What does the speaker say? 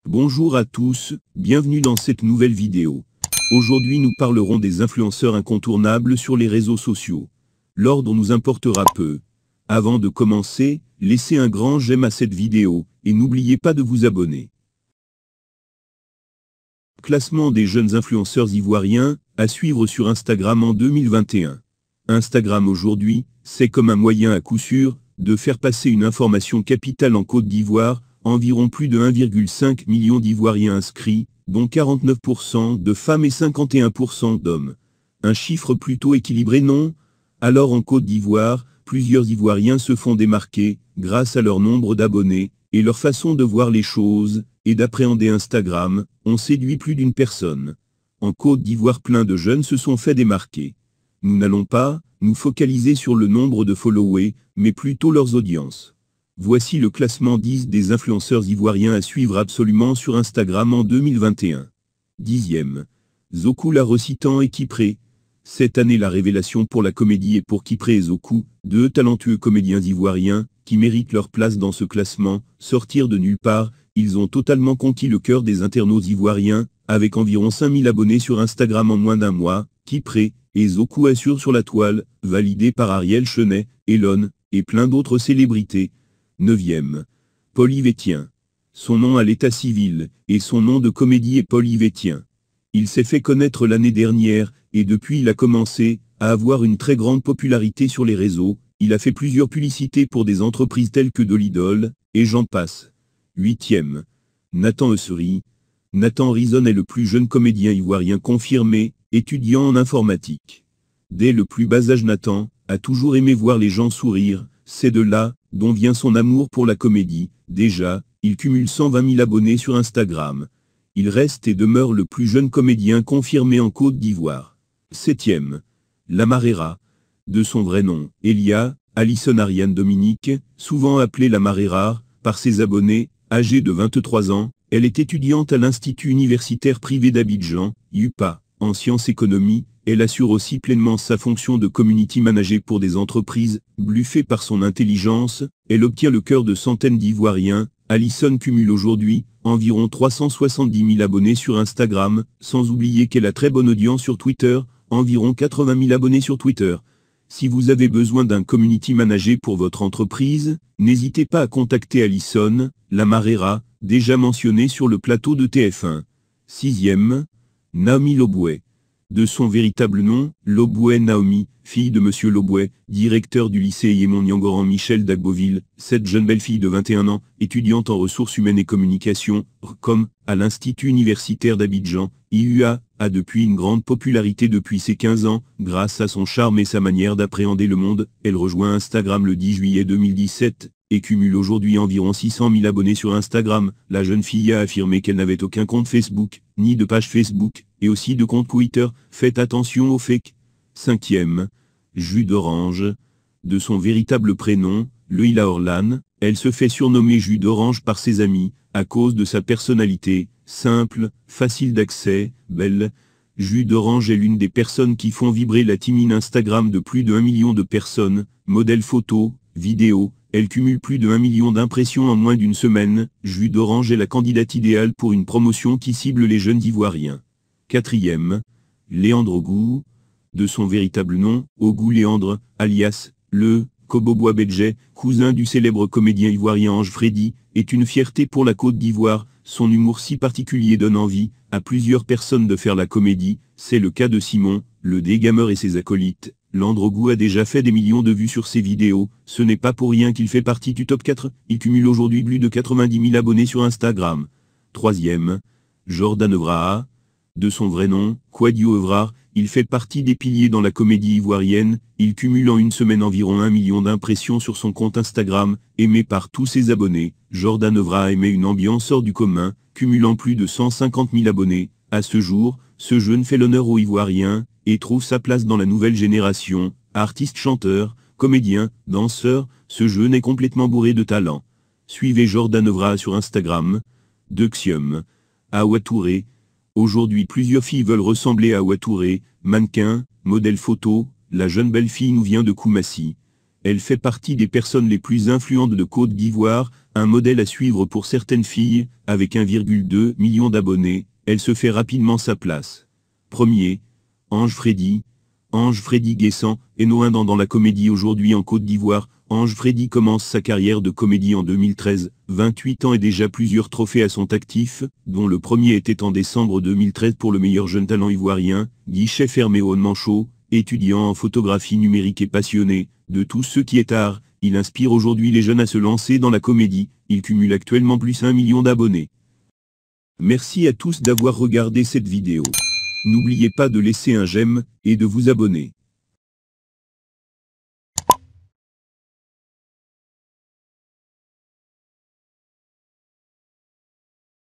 Bonjour à tous, bienvenue dans cette nouvelle vidéo. Aujourd'hui nous parlerons des influenceurs incontournables sur les réseaux sociaux. L'ordre nous importera peu. Avant de commencer, laissez un grand j'aime à cette vidéo, et n'oubliez pas de vous abonner. Classement des jeunes influenceurs ivoiriens, à suivre sur Instagram en 2021. Instagram aujourd'hui, c'est comme un moyen à coup sûr, de faire passer une information capitale en Côte d'Ivoire, environ plus de 1,5 million d'Ivoiriens inscrits, dont 49% de femmes et 51% d'hommes. Un chiffre plutôt équilibré, non? Alors en Côte d'Ivoire, plusieurs Ivoiriens se font démarquer, grâce à leur nombre d'abonnés, et leur façon de voir les choses, et d'appréhender Instagram, ont séduit plus d'une personne. En Côte d'Ivoire, plein de jeunes se sont fait démarquer. Nous n'allons pas nous focaliser sur le nombre de followers, mais plutôt leurs audiences. Voici le classement 10 des influenceurs ivoiriens à suivre absolument sur Instagram en 2021. 10e. Zoku la recitant et Kipré. Cette année la révélation pour la comédie et pour Kipré et Zoku, deux talentueux comédiens ivoiriens, qui méritent leur place dans ce classement, sortir de nulle part, ils ont totalement conquis le cœur des internautes ivoiriens, avec environ 5000 abonnés sur Instagram en moins d'un mois. Kipré et Zoku assurent sur la toile, validé par Ariel Chenet, Elon, et plein d'autres célébrités. 9e. Paul Yvétien. Son nom à l'état civil, et son nom de comédie est Paul Yvétien. Il s'est fait connaître l'année dernière, et depuis il a commencé à avoir une très grande popularité sur les réseaux. Il a fait plusieurs publicités pour des entreprises telles que Dolidol, et j'en passe. 8e. Nathan Eusery. Nathan Rison est le plus jeune comédien ivoirien confirmé, étudiant en informatique. Dès le plus bas âge, Nathan a toujours aimé voir les gens sourire, c'est de là dont vient son amour pour la comédie. Déjà, il cumule 120 000 abonnés sur Instagram. Il reste et demeure le plus jeune comédien confirmé en Côte d'Ivoire. 7e. Lamarera. De son vrai nom, Elia Alison Ariane Dominique, souvent appelée la marée rare par ses abonnés, âgée de 23 ans, elle est étudiante à l'Institut universitaire privé d'Abidjan, UPA, en sciences économie. Elle assure aussi pleinement sa fonction de community manager pour des entreprises. Bluffée par son intelligence, elle obtient le cœur de centaines d'Ivoiriens. Alison cumule aujourd'hui environ 370 000 abonnés sur Instagram, sans oublier qu'elle a très bonne audience sur Twitter, environ 80 000 abonnés sur Twitter. Si vous avez besoin d'un community manager pour votre entreprise, n'hésitez pas à contacter Alison Lamarera, déjà mentionnée sur le plateau de TF1. 6e. Naomi Loboué. De son véritable nom, Loboué Naomi, fille de Monsieur Loboué, directeur du lycée Yémon Nyangoran Michel d'Agboville. Cette jeune belle fille de 21 ans, étudiante en ressources humaines et communication, RCOM, à l'Institut universitaire d'Abidjan, IUA, a depuis une grande popularité depuis ses 15 ans, grâce à son charme et sa manière d'appréhender le monde. Elle rejoint Instagram le 10 juillet 2017, et cumule aujourd'hui environ 600 000 abonnés sur Instagram. La jeune fille a affirmé qu'elle n'avait aucun compte Facebook, ni de page Facebook, et aussi de compte Twitter. Faites attention aux fake. 5e. Jus d'orange. De son véritable prénom, Leila Orlan, elle se fait surnommer Jus d'orange par ses amis, à cause de sa personnalité, simple, facile d'accès, belle. Jus d'orange est l'une des personnes qui font vibrer la timide Instagram de plus de 1 million de personnes, modèle photo, vidéo. Elle cumule plus de 1 million d'impressions en moins d'une semaine. Jus d'orange est la candidate idéale pour une promotion qui cible les jeunes Ivoiriens. 4e. Léandre Ogou. De son véritable nom, Ogou Léandre, alias le Kobobois Bedjet, cousin du célèbre comédien ivoirien Ange Freddy, est une fierté pour la Côte d'Ivoire. Son humour si particulier donne envie à plusieurs personnes de faire la comédie. C'est le cas de Simon, le dégameur et ses acolytes. Léandre Ogou a déjà fait des millions de vues sur ses vidéos. Ce n'est pas pour rien qu'il fait partie du top 4. Il cumule aujourd'hui plus de 90 000 abonnés sur Instagram. 3e. Jordan Evraha. De son vrai nom, Kwadio Evrar, il fait partie des piliers dans la comédie ivoirienne. Il cumule en une semaine environ 1 million d'impressions sur son compte Instagram, aimé par tous ses abonnés. Jordan Evraha émet une ambiance hors du commun, cumulant plus de 150 000 abonnés. À ce jour, ce jeune fait l'honneur aux Ivoiriens, et trouve sa place dans la nouvelle génération. Artiste, chanteur, comédien, danseur, ce jeune est complètement bourré de talent. Suivez Jordan Evraha sur Instagram. 2e. Awa Touré. Aujourd'hui plusieurs filles veulent ressembler à Awa Touré, mannequin, modèle photo. La jeune belle fille nous vient de Koumassi. Elle fait partie des personnes les plus influentes de Côte d'Ivoire, un modèle à suivre pour certaines filles, avec 1,2 million d'abonnés, elle se fait rapidement sa place. Premier, Ange Freddy. Ange Freddy Guessant est noindant dans la comédie aujourd'hui en Côte d'Ivoire. Ange Freddy commence sa carrière de comédie en 2013, 28 ans et déjà plusieurs trophées à son actif, dont le premier était en décembre 2013 pour le meilleur jeune talent ivoirien, guichet fermé au Manchot, étudiant en photographie numérique et passionné de tout ce qui est art. Il inspire aujourd'hui les jeunes à se lancer dans la comédie. Il cumule actuellement plus 1 million d'abonnés. Merci à tous d'avoir regardé cette vidéo. N'oubliez pas de laisser un j'aime et de vous abonner.